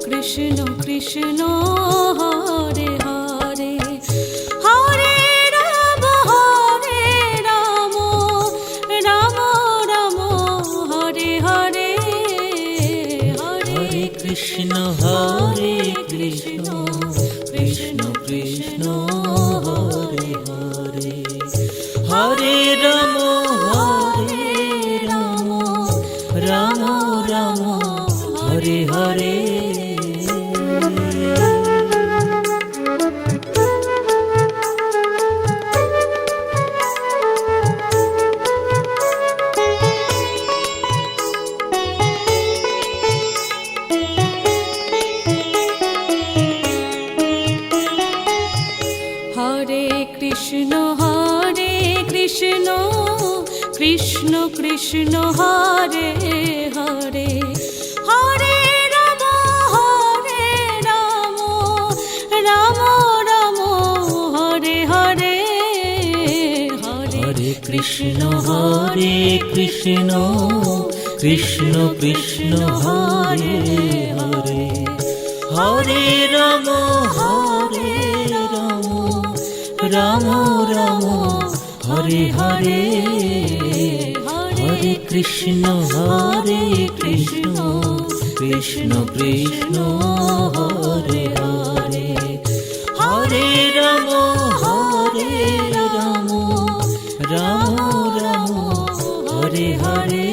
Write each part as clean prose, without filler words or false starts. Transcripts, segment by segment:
Krishna Krishna Hare Hare Hare Ram Ram Ram Hare Hare Hare Krishna Hare Krishna Krishna Krishna Hare Hare Hare Ram Ram Ram Hare Hare Hare Krishna Krishna Krishna Hare Hare Hare Ram Ram Ram Hare Hare Hare Krishna Krishna Krishna Hare Hare Hare Ram Ram Ram Hare Hare Hare Krishna Krishna Krishna Krishna Hare Hare Hare Ram Ram Ram Hare Hare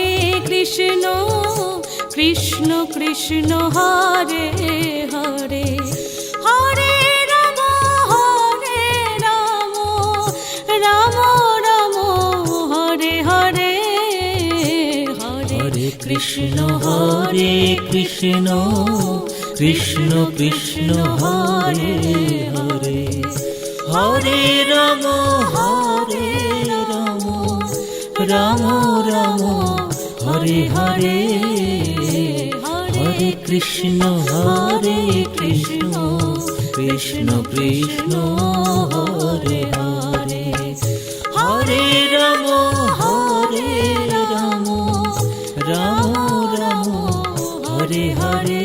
Hare Krishna Krishna Krishna Hare Hare Hare Ram Ram Ram Hare Hare Hare Krishna Krishna Krishna Krishna Hare Hare Hare Ram Ram Ram Hare Hare Hare Krishna Krishna Krishna Krishna Hare Hare Hare Ram Ram Ram Hare Hare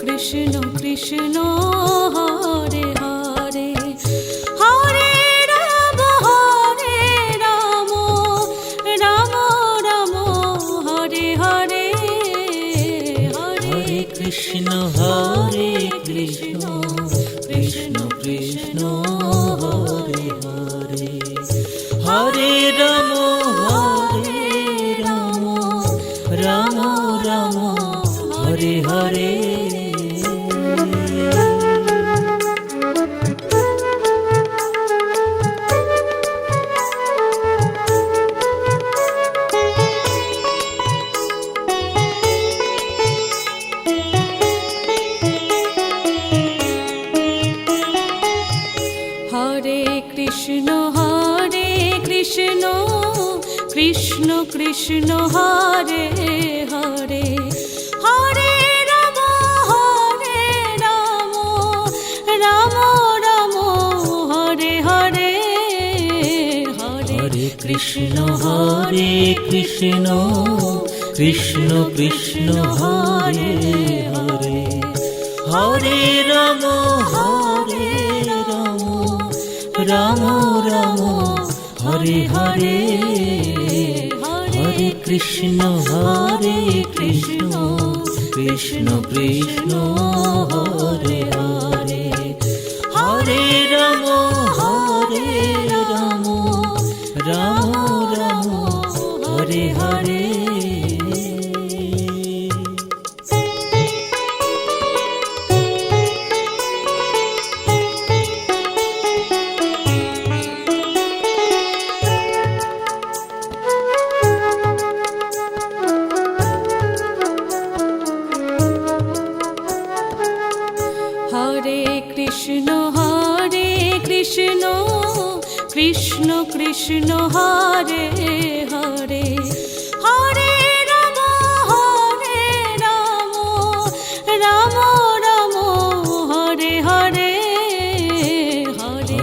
Krishna Krishna Hare Hare Hare Ram Ram Ram Hare Hare Hare Krishna Krishna Krishna Krishna Hare Hare Hare Ram Ram Ram Hare Hare Hare Krishna Krishna Krishna Hare Hare Hare Ram Ram Ram Hare Hare Hare Krishna Krishna Krishna Krishna Hare Hare Hare Ram Ram Ram Hare Hare Hare Krishna Krishna Krishna Krishna Hare Hare Hare Ram Ram Ram Hare Hare Hare Krishna Krishna Krishna Hare Hare Hare Ram Ram Ram Hare Hare Hare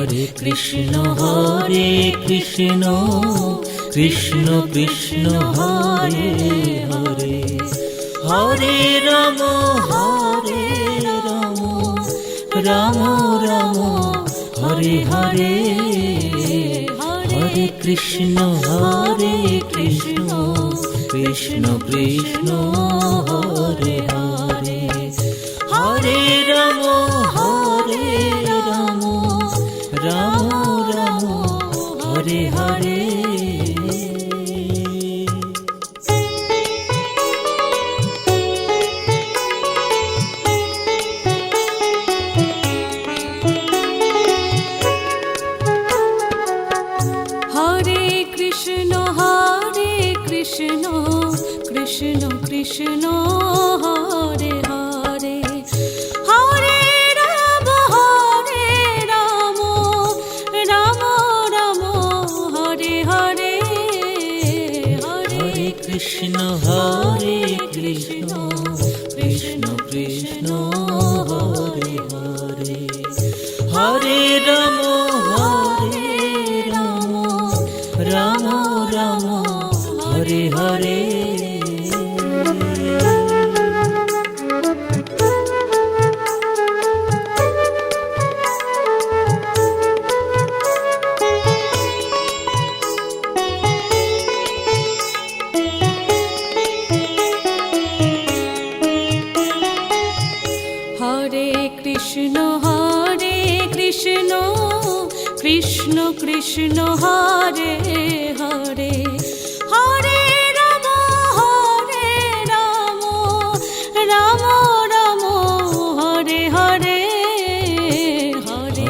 Krishna Krishna Krishna Hare Hare Hare Ram Ram Ram Hare Hare Hare Krishna Krishna Krishna Hare Hare Hare Ram Ram Ram Hare Hare Hare Krishna Krishna Krishna Hare Hare Hare Ram Ram Ram Hare Hare Hare Krishna Krishna Krishna Hare Hare Hare Ram Ram Ram Hare Hare Hare Krishna Krishna Krishna Hare Hare Hare Ram Ram Ram Hare Hare Hare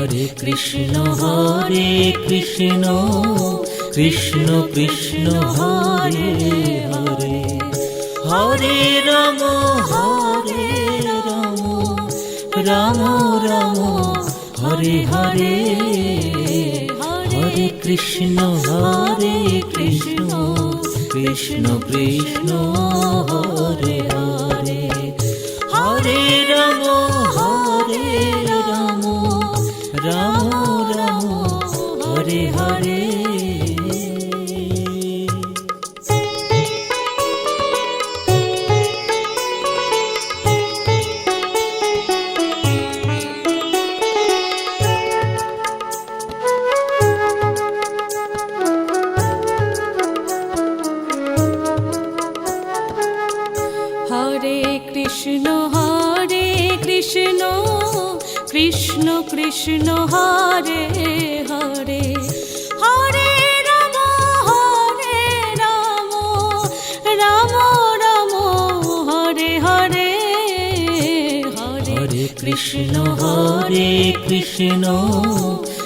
Krishna Krishna Krishna Hare Hare Hare Ram Ram Ram Hare Hare Hare Krishna Krishna Krishna Hare Hare Hare Ram Ram Ram Hare Hare Hare Krishna Krishna Krishna Hare Hare Hare Ram Ram Ram Hare Hare Hare Krishna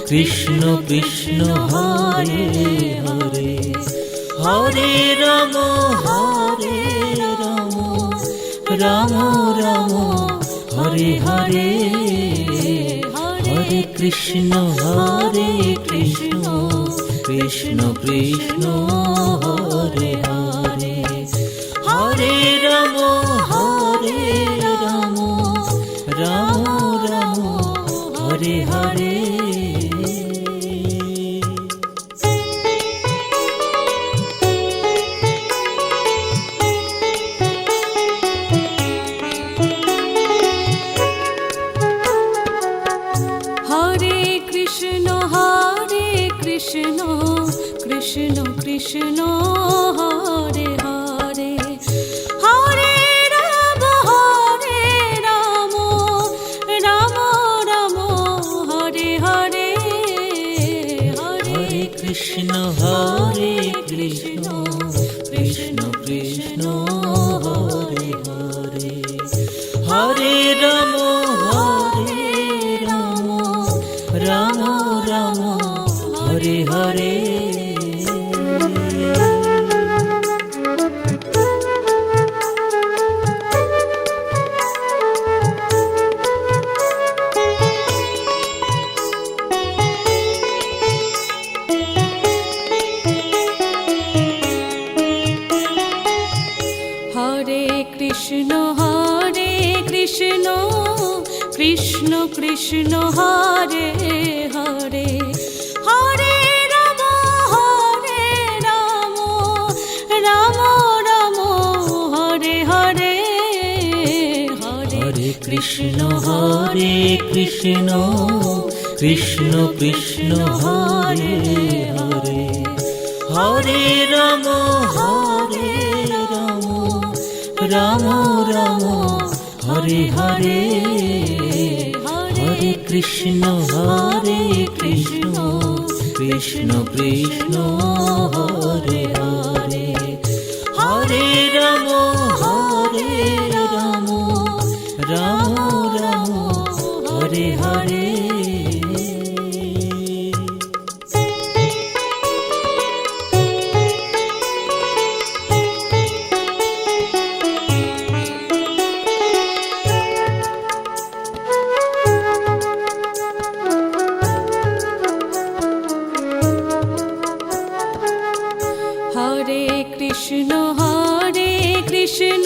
Krishna Krishna Hare Hare Hare Ram Ram Ram Hare Hare Hare Krishna Krishna Krishna Hare Hare Hare Ram Ram Ram Hare Hare Hare Krishna Krishna Krishna Hare Hare Hare Ram Ram Ram Hare Hare Hare Krishna Krishna Krishna Hare Hare Hare Ram Ram Ram Hare Hare Krishna Hare Hare Hare Ram Ram Ram Hare Hare Hare Krishna Krishna Krishna Hare Hare Hare Ram Ram Ram Hare Hare Hare Krishna Krishna Krishna Hare Hare Hare Ram Ram Ram Hare Hare Hare Krishna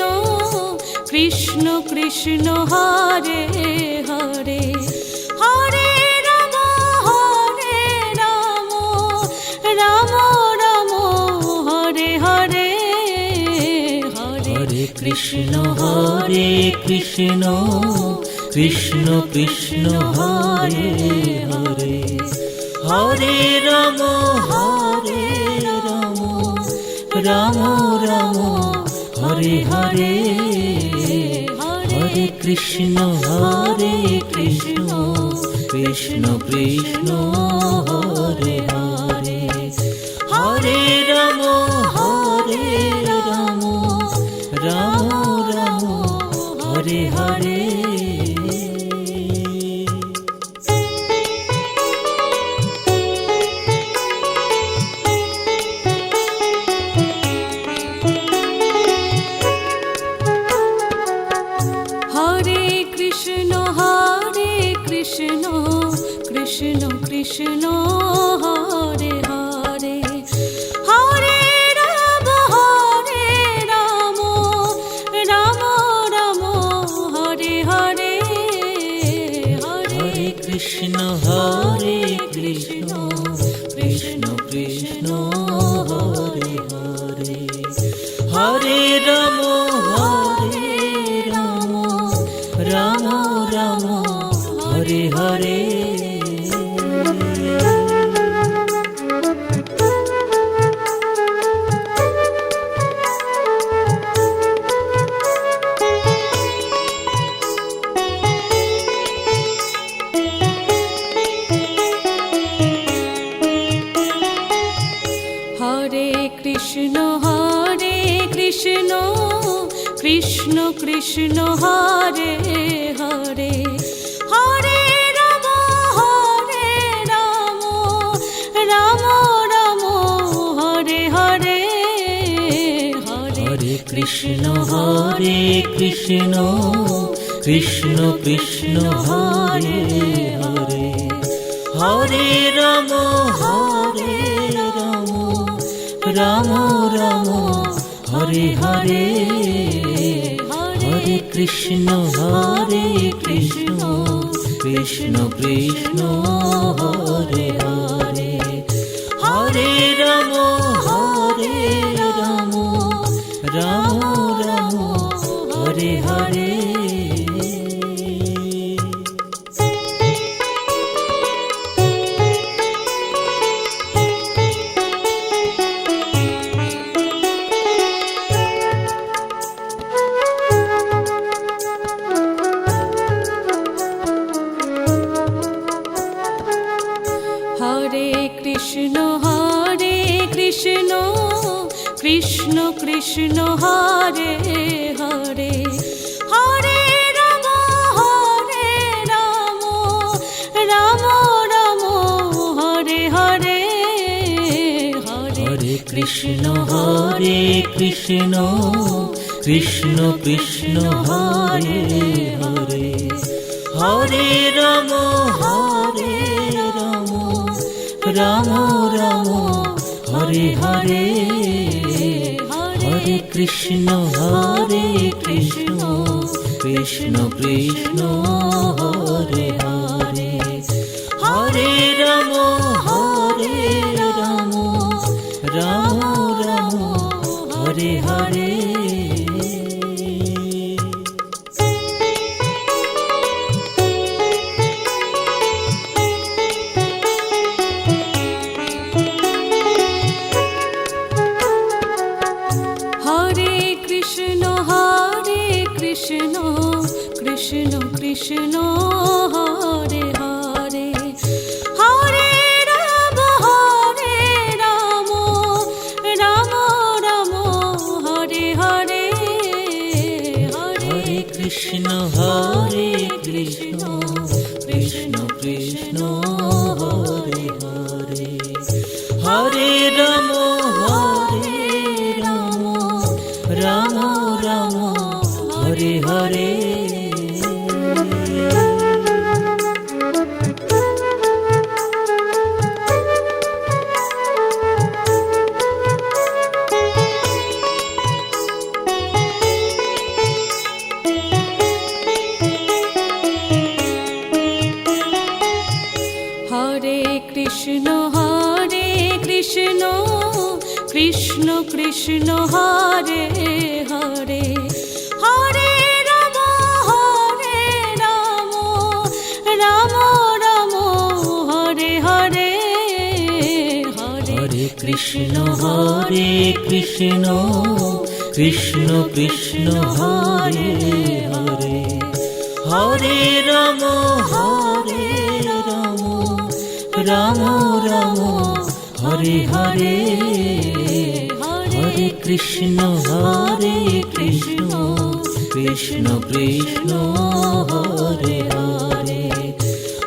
Krishna Krishna Hare Hare Hare Ram Ram Ram Hare Hare Hare Krishna Krishna Krishna Hare Hare Hare Ram Ram Ram Hare Hare Hare Krishna Krishna Krishna Hare Hare Hare Ram Ram Ram Hare Hare Krishna Krishna Hare Hare Hare Ram Ram Ram Hare Hare Hare Krishna Krishna Krishna Hare Hare Hare Ram Ram Ram Hare Hare Hare Krishna Krishna Krishna Hare Hare Hare Ram Ram Ram Hare Hare Hare Krishna Krishna Krishna Hare Hare Hare Ram Ram Hare Hare Hare Krishna Krishna Krishna Hare Hare Hare Ram Ram Hare Hare Hare Krishna Krishna Krishna Hare Hare Hare Ram Ram Ram Hare Hare Hare Krishna Krishna Krishna Hare Hare Hare Ram Ram Hare Hare Hare Krishna Krishna Krishna Hare Hare Hare Ram Ram Ram Hare Hare. Hare Krishna Krishna Krishna Hare Hare, Hare Ram Ram Ram Hare Hare. Hare Krishna Krishna Krishna Hare Hare, Hare Ram Ram Ram Hare Hare. Hare Krishna Krishna Krishna Hare Hare, Hare Ram Ram Ram Hare Hare. Hare Krishna Krishna Krishna Krishna Hare Hare, Hare Ram Ram Ram Hare Hare. Hare Krishna Krishna Krishna Krishna Hare Hare,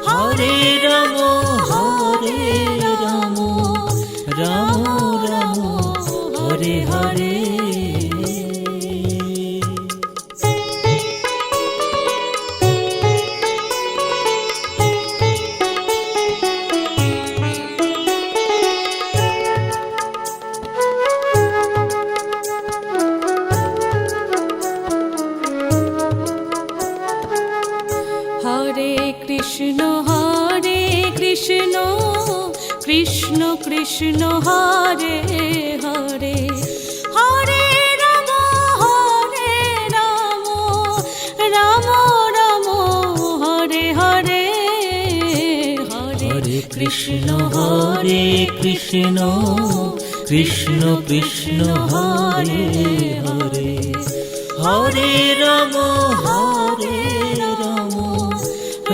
Hare Ram Ram Ram Hare Hare. Hare Krishna Krishna Krishna Hare Hare, Hare Ram Ram Ram Hare Hare. Hare Krishna Krishna Krishna Krishna Hare Hare, Hare Ram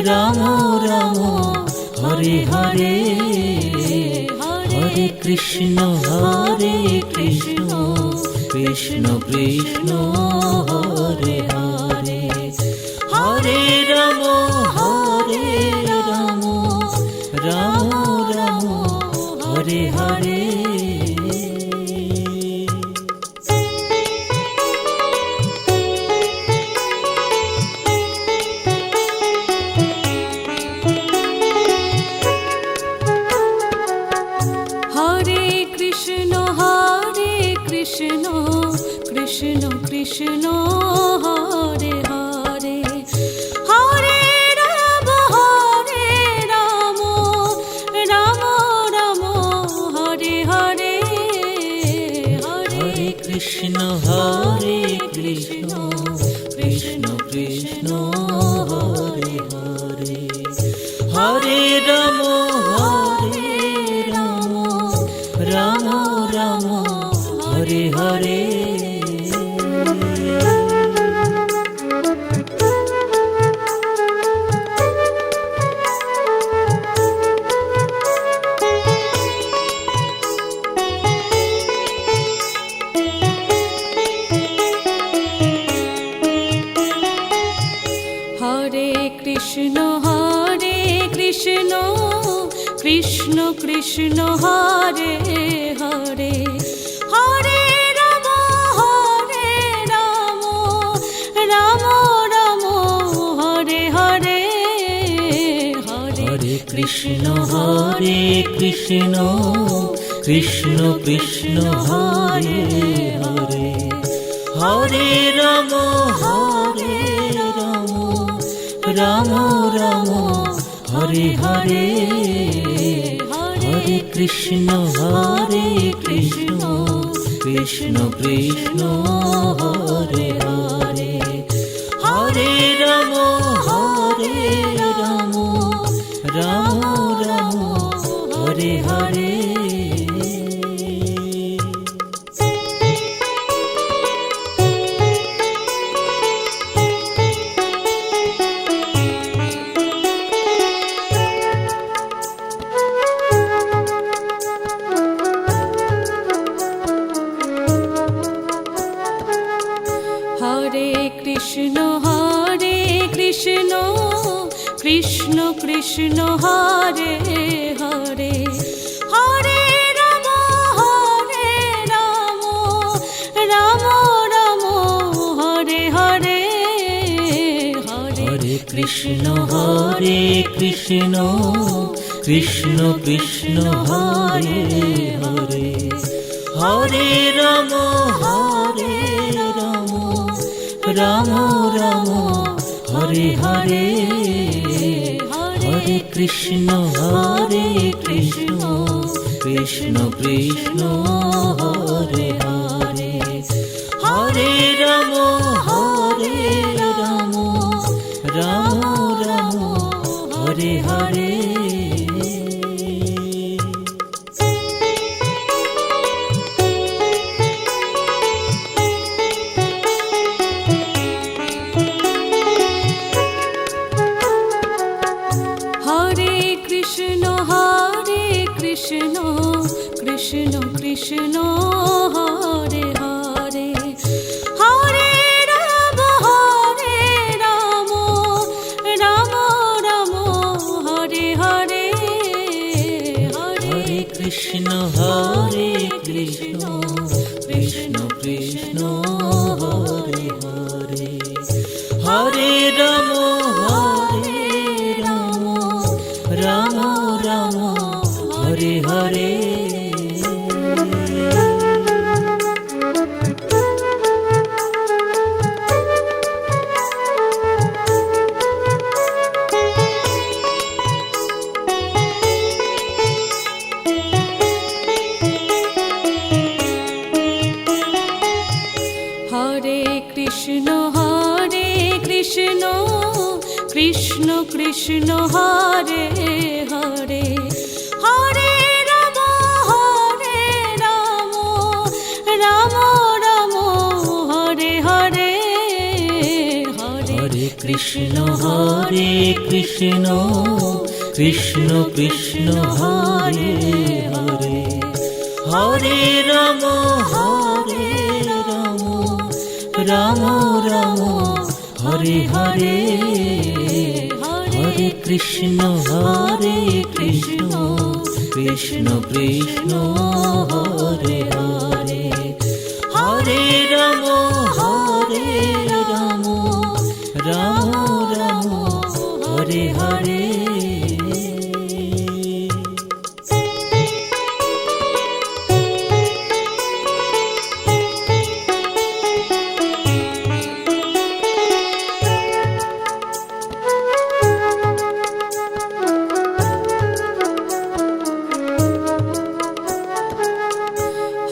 Ram Ram Hare Hare. Hare Krishna Krishna Krishna Krishna Hare Hare, Hare Ram Ram Ram Hare Hare. Hare Krishna Krishna Krishna Hare Hare, Hare Ram Ram Ram Hare Hare. Hare Krishna Krishna Krishna Krishna Hare Hare, Hare Ram Ram Ram Hare Hare. Hare Krishna Krishna Krishna Hare Hare, Hare Ram Ram Ram Hare Hare. Hare Krishna Krishna Krishna Krishna Hare Hare, Hare Ram Ram Ram Hare Hare Hare Krishna Krishna Krishna Hare Hare Hare Ram Ram Ram Hare Hare Hare Krishna Krishna Krishna Hare Hare Hare Ram Ram Ram Hare Hare Hare Krishna Krishna Krishna Hare Hare Hare Ram Ram Ram Hare Hare Hare Krishna Krishna Krishna Hare Hare Hare Ram Ram Ram Hare Hare Krishna Krishna Hare Hare Hare Ram Ram Ram Hare Hare Hare Krishna Krishna Krishna Hare Hare Hare Ram Ram Ram Hare Hare Hare Krishna Krishna Krishna Hare Hare Hare Ram Ram Ram Hare Hare Hare Krishna Krishna Krishna Hare Hare Hare Ram Ram Ram Hare Hare Hare Krishna Krishna Krishna Hare Hare Hare Ram Ram Ram Hare Hare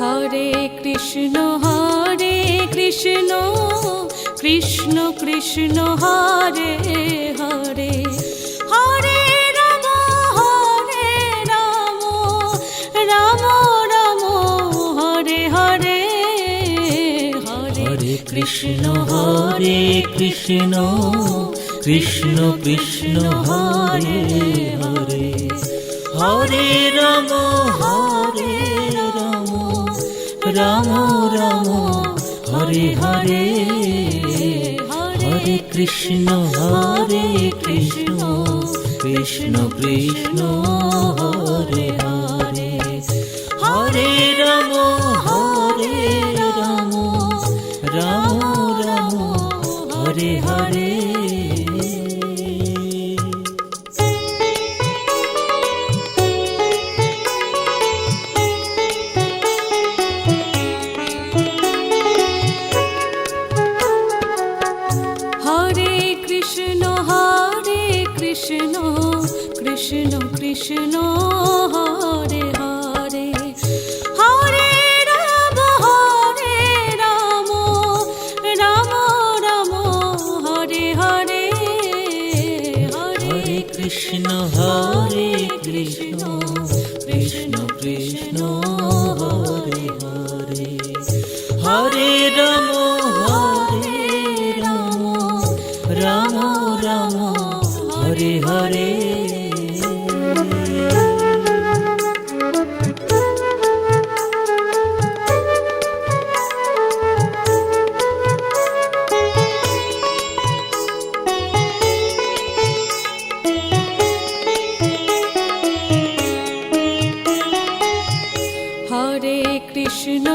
Hare Krishna Krishna Krishna Hare Hare Hare Ram Ram Ram Hare Hare Hare Krishna Krishna Krishna Hare Hare Hare Ram Ram Ram Hare Hare Hare Krishna Krishna Krishna Hare Hare Hare Ram Ram Ram Hare Hare Krishna Krishna Hare Hare, Hare Ram Ram Ram Hare Hare. Hare Krishna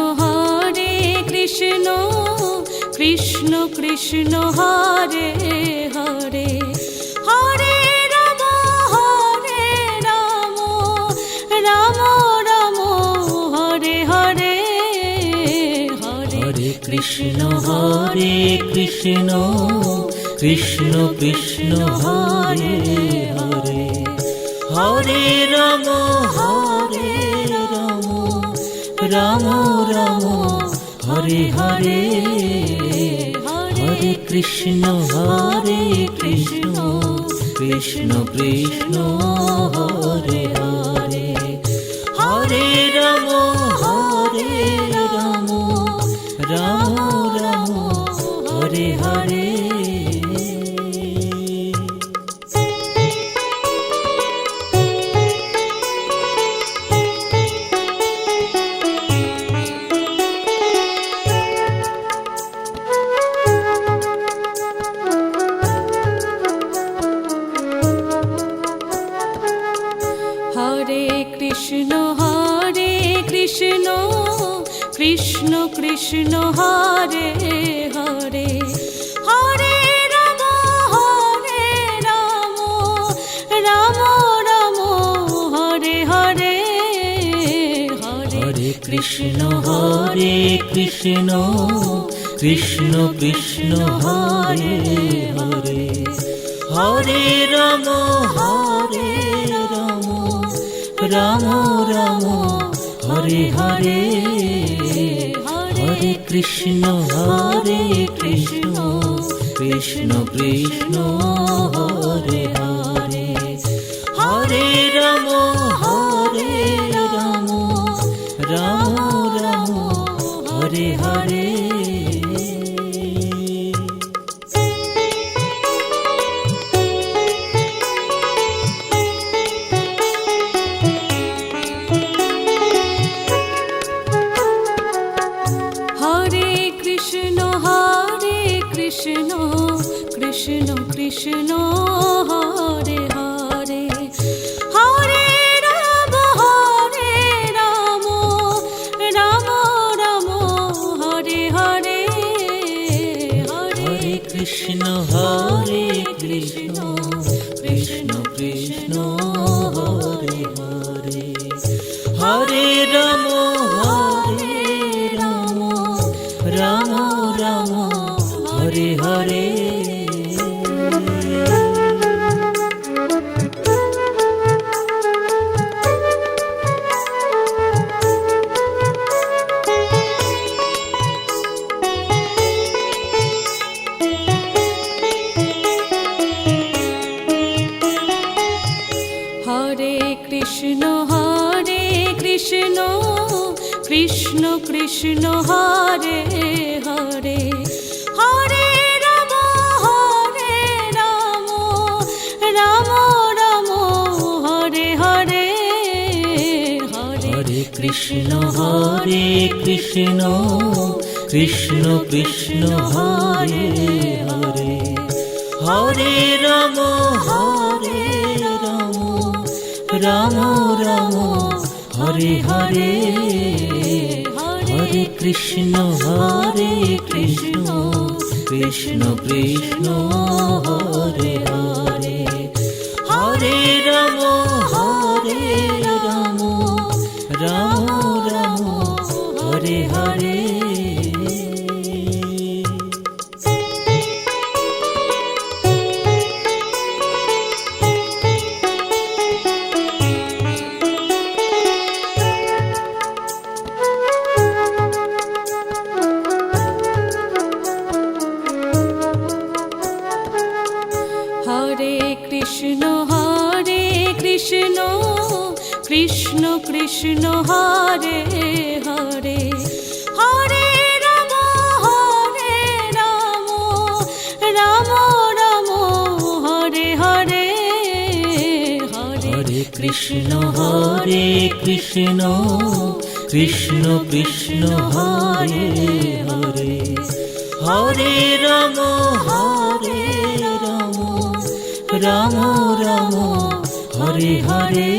Krishna Krishna Hare Hare, Hare Ram Ram Ram Hare Hare. Hare Krishna Krishna Krishna Hare Hare, Hare Ram Ram Ram Hare Hare. Hare Krishna Krishna Krishna Hare Hare, Hare Ram Ram Ram Hare Hare. Hare Krishna Krishna Krishna Hare Hare, Hare Ram Ram Ram Hare Hare. Hare Krishna Krishna Krishna Krishna Hare Hare, Hare Ram Ram Ram Hare Hare. Hare Krishna Krishna Krishna Krishna Hare Hare, Hare Ram Ram Ram Hare Hare. Hare Krishna Krishna Krishna Hare Hare, Hare Ram Ram Ram Hare Hare. Hare Krishna Krishna Krishna Krishna Hare Hare, Hare Ram Ram Ram Hare Hare. Hare Krishna Krishna Krishna Hare Hare, Hare Ram Ram Ram Hare Hare. Hare Krishna Krishna Krishna Krishna Hare Hare, Hare Ram Ram Ram Hare Hare. Hare Krishna Krishna Krishna Krishna Hare Hare, Hare Ram Ram Ram Hare Hare. Hare Krishna Krishna Hare Hare Hare Ram Ram Ram Hare Hare Hare Hare Krishna Krishna Krishna Hare Hare Hare Ram Ram Ram Hare Hare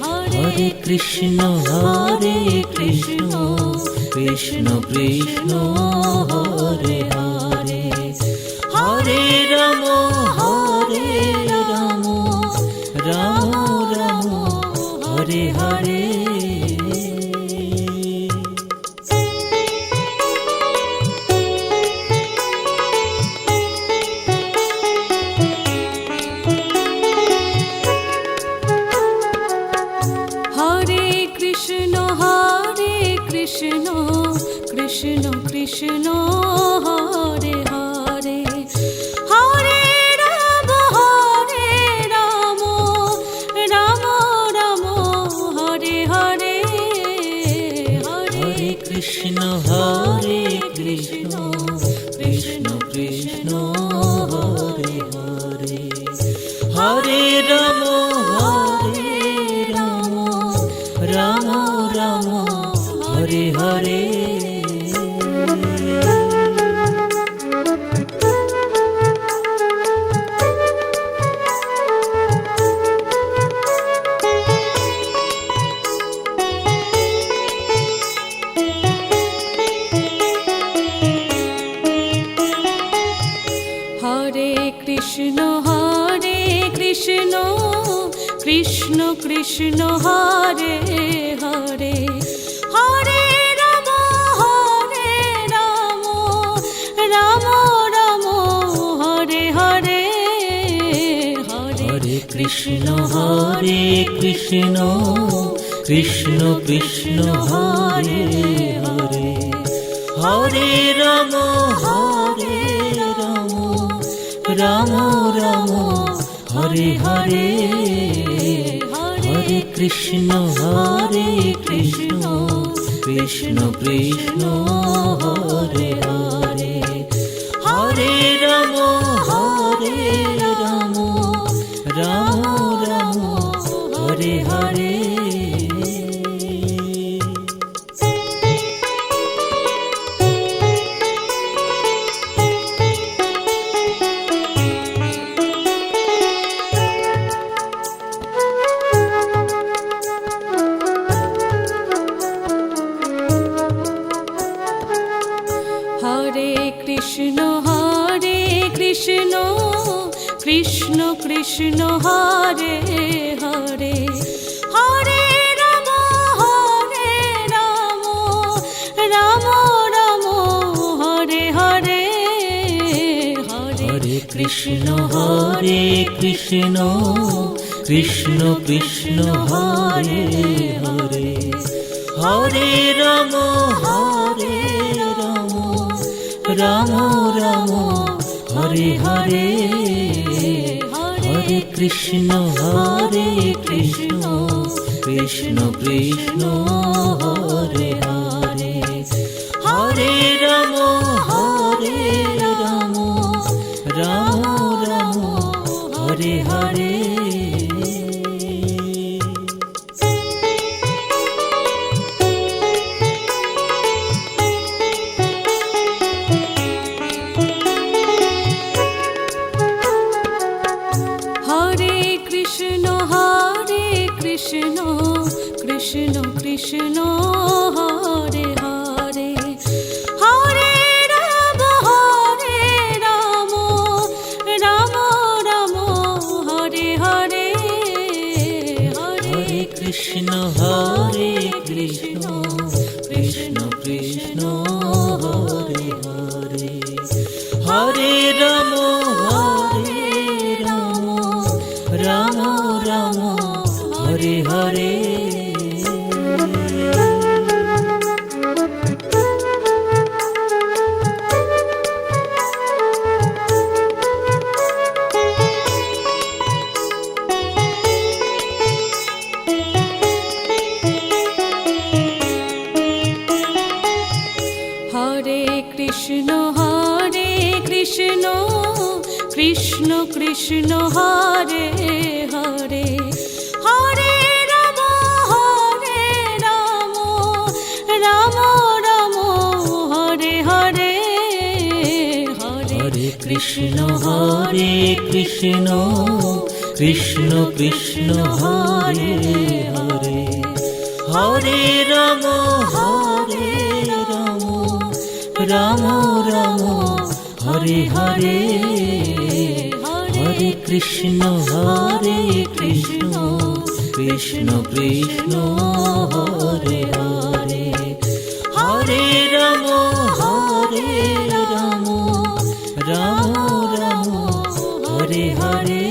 Hare Krishna Krishna Krishna Hare Hare Hare Ram Ram Ram Hare Hare Hare Krishna Krishna Krishna Hare Hare Hare Ram Ram Ram Hare Hare Hare Krishna Krishna Krishna Hare Hare Hare Ram Ram Ram Hare Hare Hare Krishna Krishna Krishna Hare Hare Hare Ram Ram Ram Hare Hare Hare Krishna Krishna Krishna Hare Hare Hare Ram Ram Ram Hare Hare Hare Krishna Krishna Krishna Hare Hare Hare Ram Ram Ram Hare Hare Hare Krishna Krishna Krishna Hare Hare Hare Ram Ram Ram Hare Hare Hare Krishna Krishna Krishna Hare Hare Hare Ram Ram Ram Hare Hare Hare Krishna Krishna Krishna Hare Hare Hare Ram Ram Ram Hare Hare Hare Krishna Krishna Krishna Hare Hare Hare Ram Ram Ram Hare Hare Hare Krishna Krishna Krishna Hare Hare Hare Ram Ram Ram Hare Hare Krishna Krishna Hare Hare Hare Ram Ram Ram Hare Hare Hare Hare Krishna Krishna Krishna Hare Hare Hare Ram Ram Ram Hare Hare Hare Krishna Krishna Krishna Hare Hare Hare Ram Ram Ram Hare Hare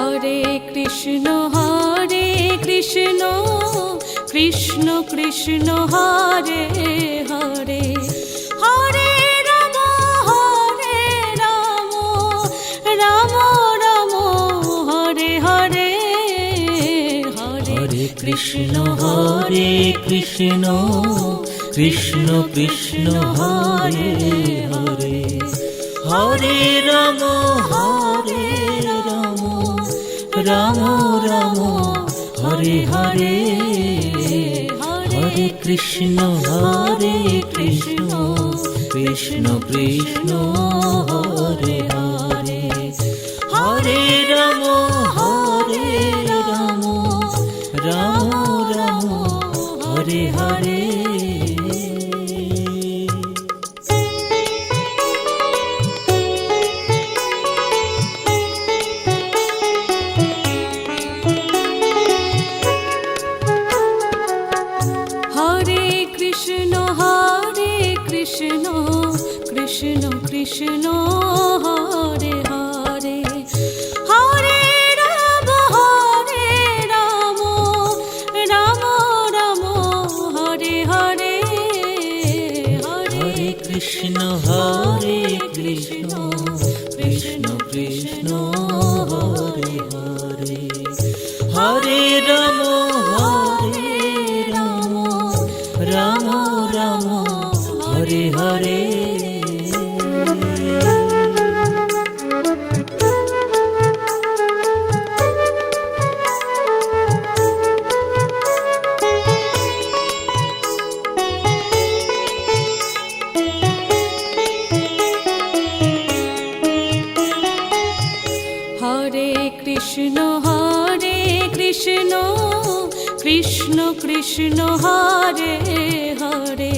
Hare Krishna Krishna Krishna Hare Hare Hare Ram Ram Ram Hare Hare Hare Krishna Krishna Krishna Hare Hare Hare Ram Ram Ram Hare Hare Hare Krishna Krishna Krishna Hare Hare Hare Ram Ram Ram Hare Hare Hare Krishna Krishna Krishna Hare Hare Hare Ram Ram Ram Hare Hare Hare Krishna Krishna Krishna Hare Hare Hare Ram Ram Ram Hare Hare Hare Krishna Krishna Krishna Hare Hare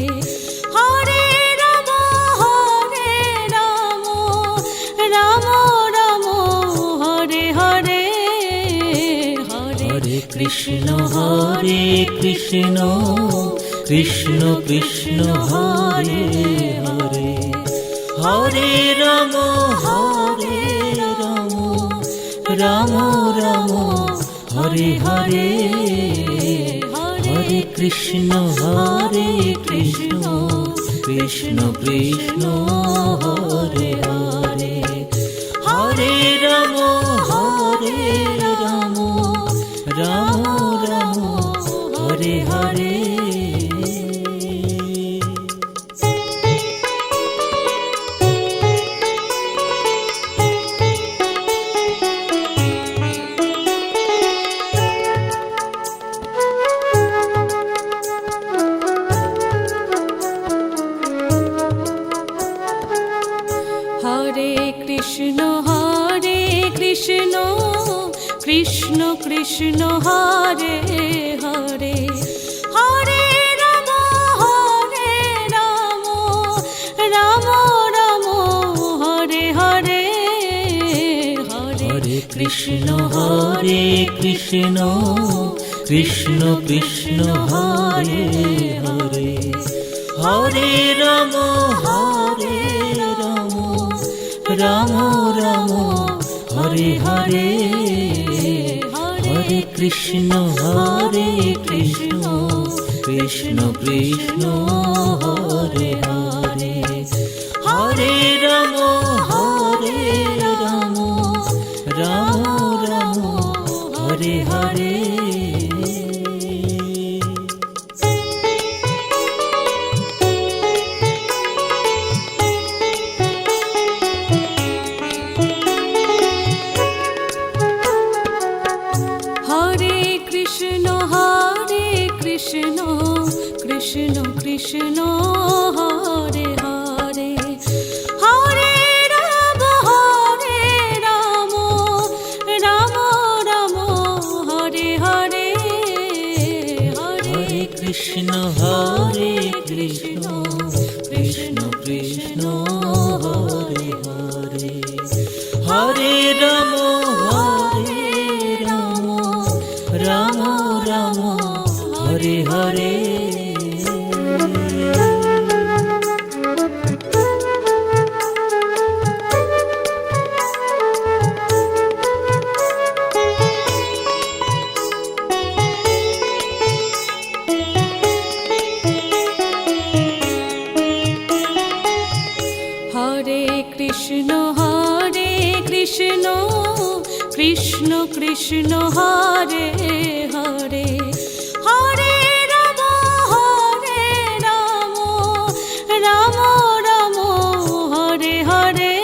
Hare Ram Ram Ram Hare Hare Hare Krishna Krishna Krishna Hare Hare Hare Ram Ram Ram Hare Hare Hare Krishna Krishna Krishna Hare Hare Hare Ram Ram Ram Hare Hare Hare Krishna Krishna Krishna Hare Hare Hare Ram Ram Ram Hare Hare Hare Krishna Krishna Krishna Hare Hare Hare Ram Ram Ram Hare Hare Hare Krishna Krishna Krishna Krishna Hare Hare, Hare Ram Ram Ram Hare Hare. Hare Krishna Krishna Krishna Hare Hare, Hare Ram Ram Ram Hare Hare. Hare Krishna Hare Krishna Krishna Krishna Hare Hare, Hare Ram Ram Ram Hare Hare. Hare Krishna Krishna Krishna Hare Hare, Hare Ram Ram Ram Hare Hare.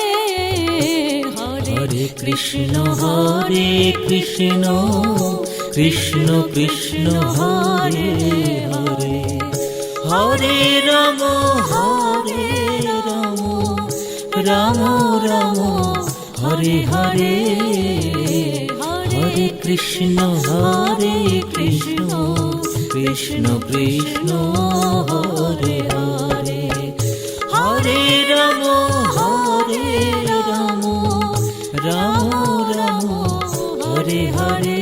Hare Krishna Krishna Krishna Krishna Hare Hare, Hare Ram Ram Ram Hare Hare. Hare Krishna Krishna Krishna Krishna Hare Hare, Hare Ram Ram Ram Hare Hare.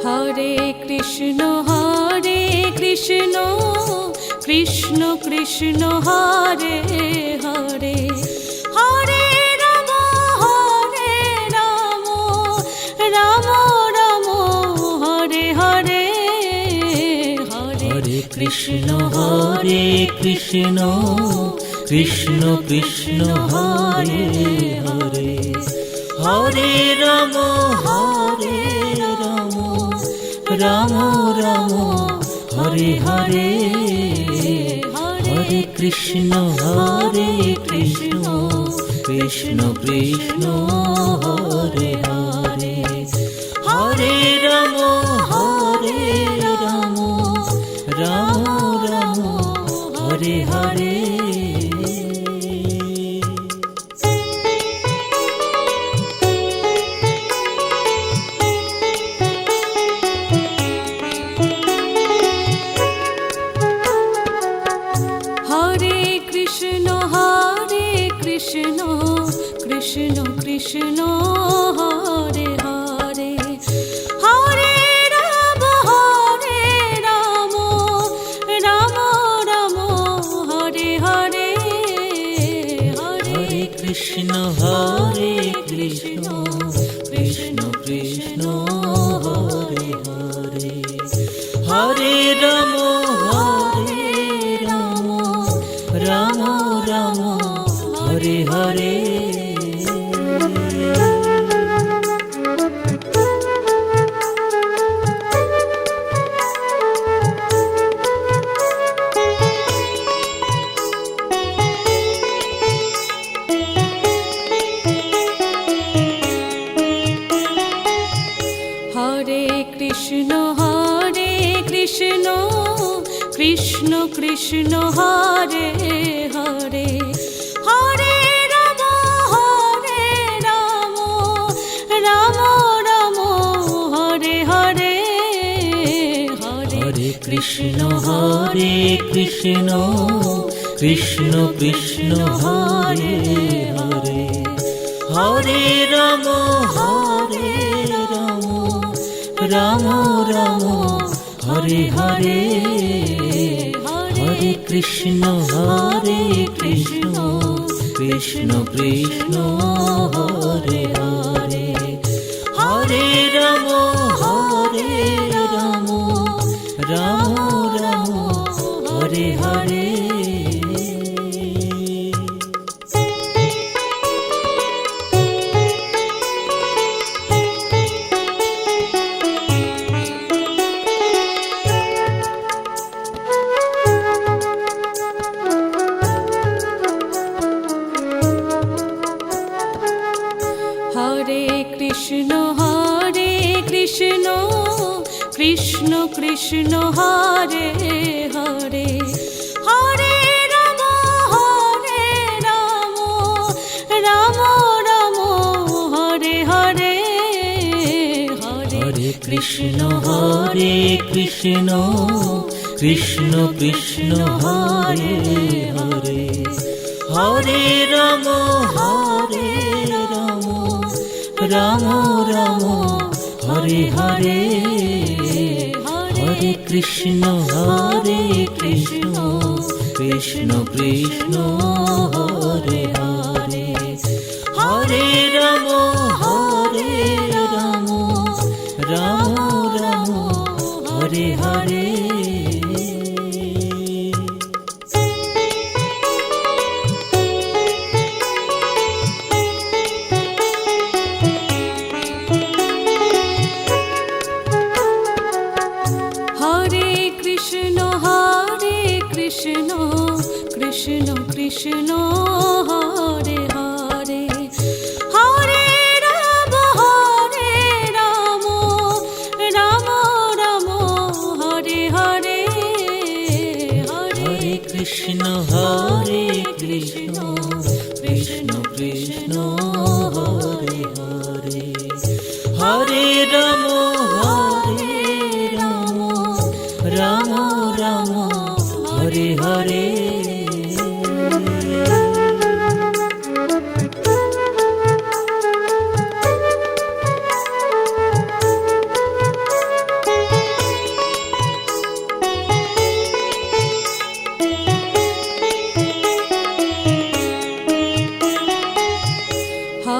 Hare Krishna Krishna Krishna Hare Hare, Hare Ram Ram Ram Hare Hare. Hare Krishna Krishna Krishna Krishna Hare Hare, Hare Ram Ram Ram Hare Hare. Hare Krishna Krishna Krishna Krishna Hare Hare, Hare Ram Ram Ram Hare Hare. Hare Krishna Krishna Krishna Hare Hare, Hare Ram Ram Ram Hare Hare. Hare Krishna Krishna Krishna Krishna Hare Hare, Hare Ram Ram Ram Hare Hare. Hare Krishna Krishna Krishna Hare Hare, Hare Ram Ram Ram Hare Hare. Hare Krishna Krishna Krishna Krishna Hare Hare, Hare Ram Ram Ram Hare Hare Hare Krishna Krishna Krishna Hare Hare Hare Ram Ram Ram Hare Hare Hare Krishna Krishna Krishna Hare Hare Hare Ram Ram Ram Hare Hare Hare Krishna Krishna Krishna Hare Hare Hare Ram Ram Ram Hare Hare Hare Krishna Krishna Krishna Hare Hare Hare Ram Ram Ram Hare Hare Krishna Krishna Hare Hare Hare Ram Ram Ram Hare Hare Hare Krishna Krishna Krishna Hare Hare Hare Ram Ram Ram Hare Hare Hare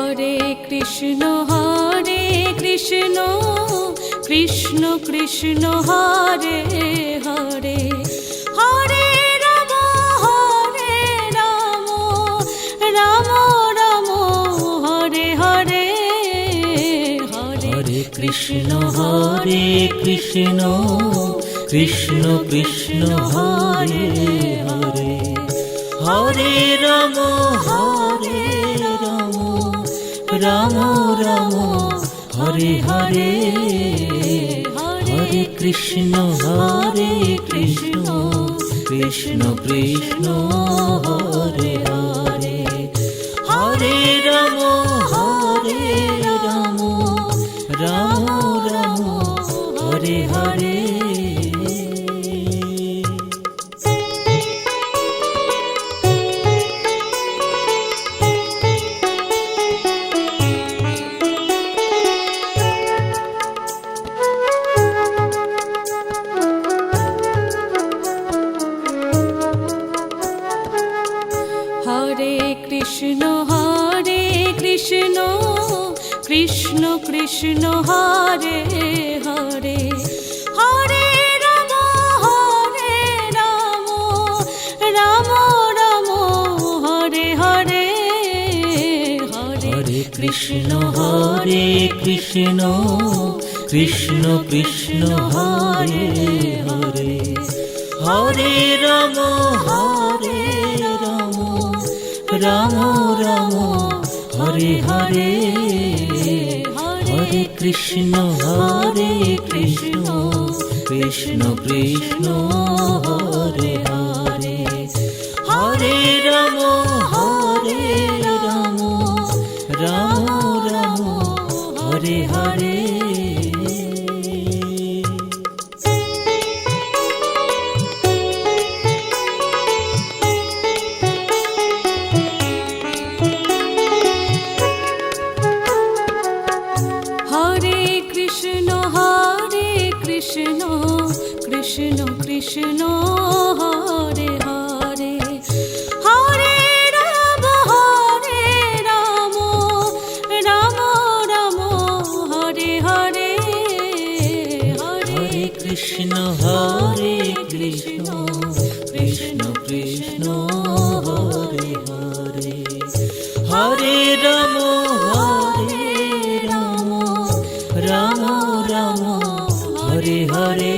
Krishna Krishna Krishna Hare Hare Hare Ram Ram Ram Hare Hare Hare Krishna Krishna Krishna Hare Hare Hare Ram Ram Hare Hare Hare Krishna Krishna Krishna Hare Hare Hare Ram Ram Hare Hare Hare Krishna Krishna Krishna Hare Hare Hare Ram Ram Ram Hare Hare Hare Krishna Krishna Krishna Hare Hare Hare Ram Ram Hare Hare Hare Krishna Krishna Krishna Hare Hare Hare Ram Ram Hare Hare Hare Krishna Hare Hare Ram Ram Ram Hare Hare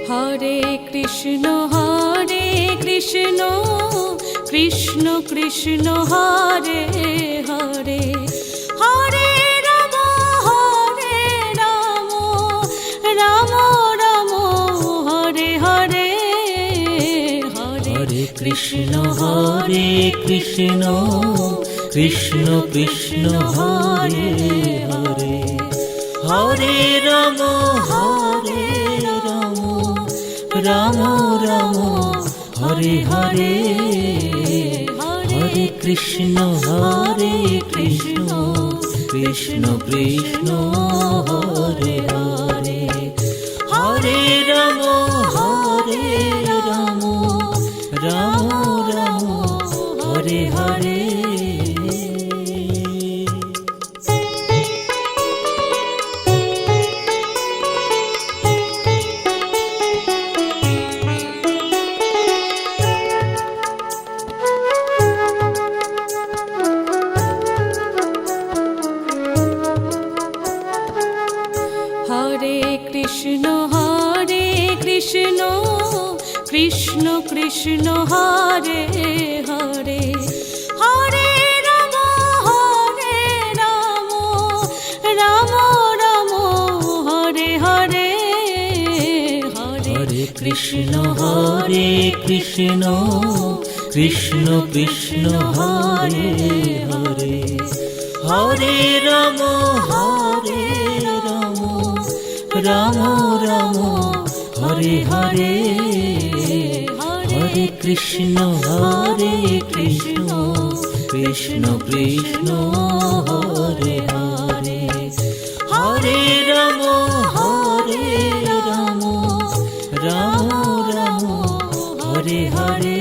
Hare Krishna Krishna Krishna Hare Hare Hare Ram Ram Ram Hare Hare Hare Krishna Krishna Krishna Hare Hare Hare Ram Ram Ram Hare Hare Hare Krishna Krishna Krishna Hare Hare Hare Ram Ram Ram Hare Hare Hare Krishna Krishna Krishna Hare Hare Hare Ram Ram Ram Hare Hare Hare Krishna Krishna Krishna Hare Hare Hare Ram Ram Ram Hare Hare Hare Krishna Krishna Krishna Hare Hare Hare Ram Ram Ram Hare Hare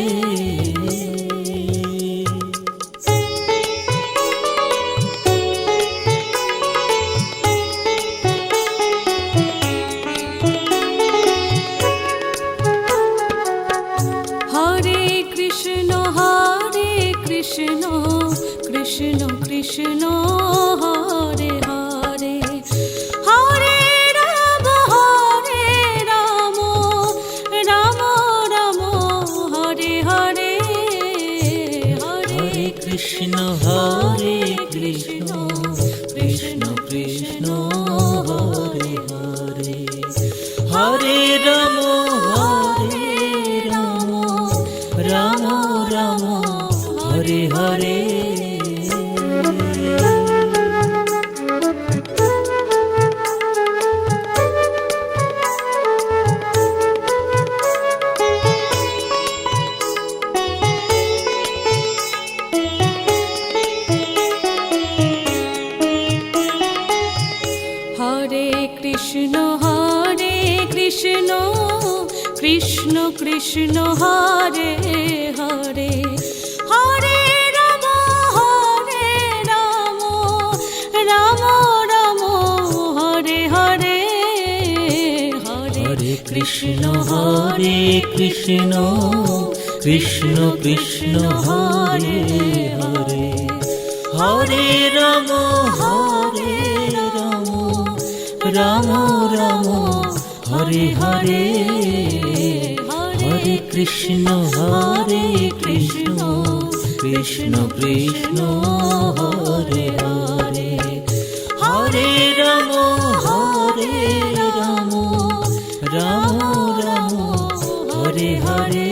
Hare Krishna Krishna Krishna Hare Hare Hare Ram Ram Ram Hare Hare Hare Krishna Krishna Krishna Hare Hare Hare Ram Ram Ram Hare Hare Hare Krishna Krishna Krishna Hare Hare Hare Ram Ram Ram Hare Hare Hare Krishna Krishna Krishna Hare Hare Hare Ram Ram Ram Hare Hare Hare Krishna Krishna Krishna Hare Hare Hare Ram Ram Ram Hare Hare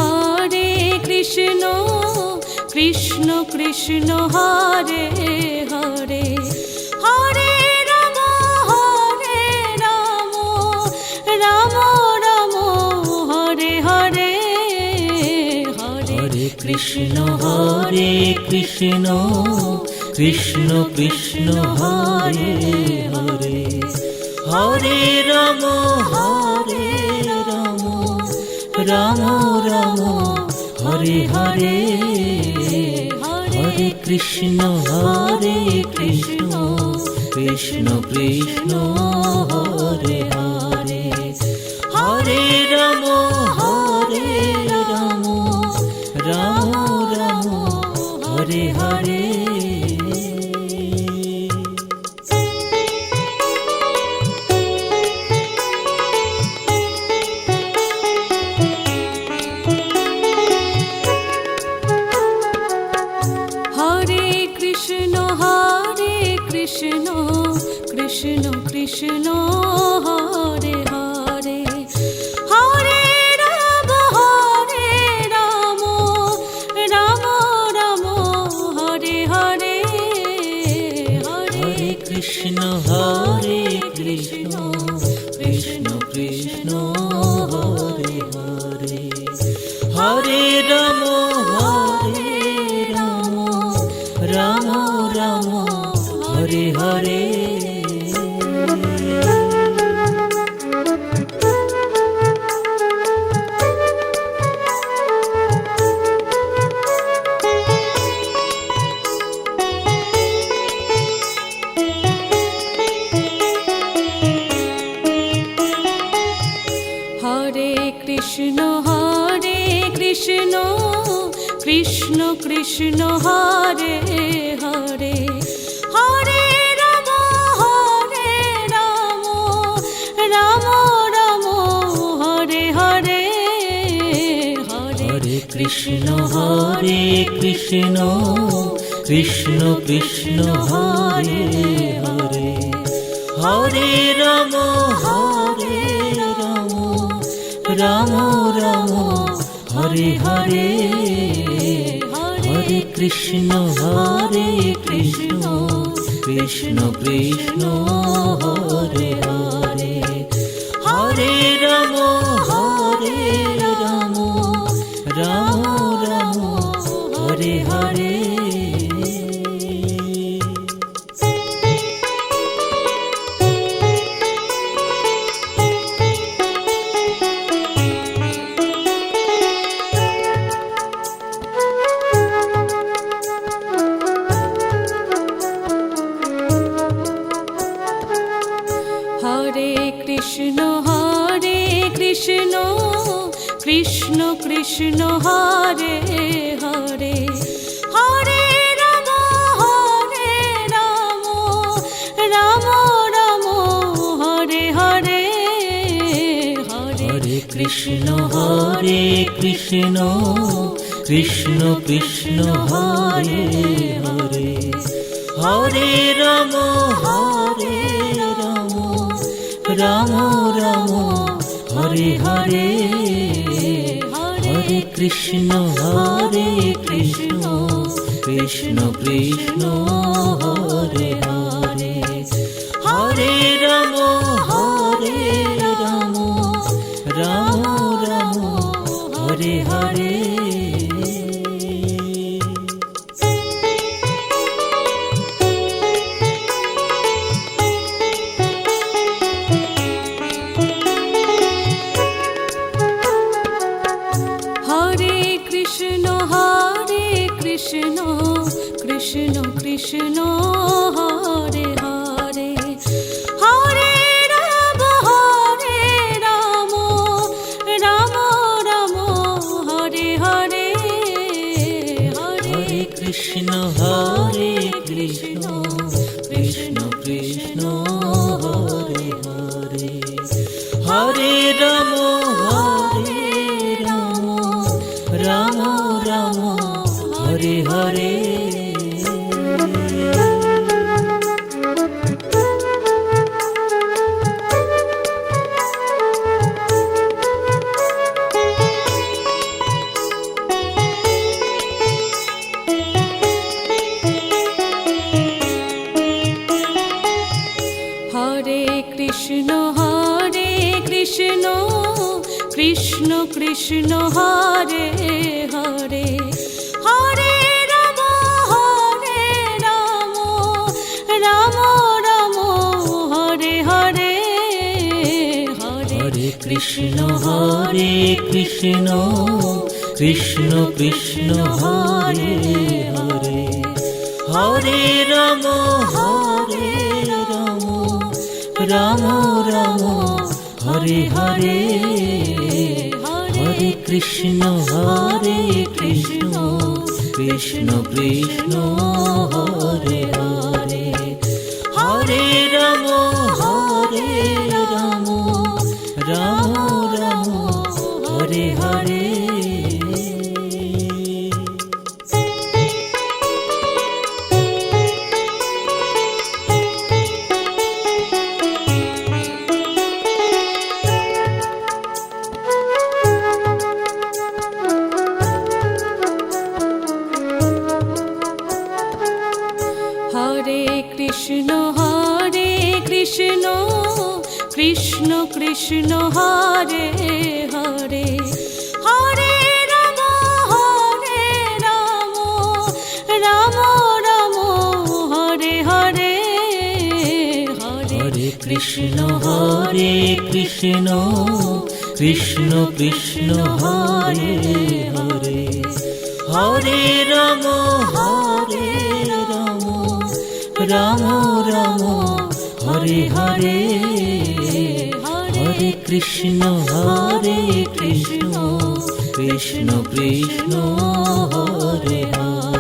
Hare Krishna Krishna Krishna Hare Hare Hare Krishna Krishna Krishna Hare Hare Hare Ram Ram Ram Hare Hare Hare Krishna Krishna Krishna Hare Hare Hare Ram Ram Ram Hare Hare Hare Krishna Krishna Krishna Hare Hare Hare Ram Ram Ram Hare Hare Hare Krishna Krishna Krishna Hare Hare Hare Ram Ram Ram Hare Hare Hare Krishna Krishna Krishna Hare Hare Hare Ram Ram Ram Hare Hare Hare Krishna Krishna Krishna Krishna Hare Hare Hare Ram Ram Ram Hare Hare Hare Krishna Krishna Krishna Krishna Hare Hare Hare Ram Ram Ram Hare Hare Hare Krishna Krishna Krishna Hare Hare Hare Ram Ram Ram Hare Hare Hare Krishna Krishna Krishna Krishna Hare Hare Hare Ram Ram Ram Hare Hare Hare Krishna Krishna Krishna Krishna Hare Hare Hare Ram Ram Ram Hare Hare Hare Krishna Krishna Krishna Hare Hare Hare Ram Ram Ram Hare Hare Hare Krishna Krishna Krishna Krishna Hare Hare Hare Ram Ram Ram Hare Hare Hare Krishna Krishna Krishna Hare Hare Hare Ram Krishna Hare Krishna Krishna Krishna Hare Hare Hare Ram Ram Ram Hare Hare Hare Krishna Krishna Krishna Hare Hare Hare Ram Ram Ram Hare Hare Hare Krishna Krishna Krishna Hare Hare Hare Ram Ram Ram Hare Hare Hare Krishna Krishna Krishna Krishna Hare Hare Hare Ram Ram Ram Hare Hare Hare Krishna Krishna Krishna Krishna Hare Hare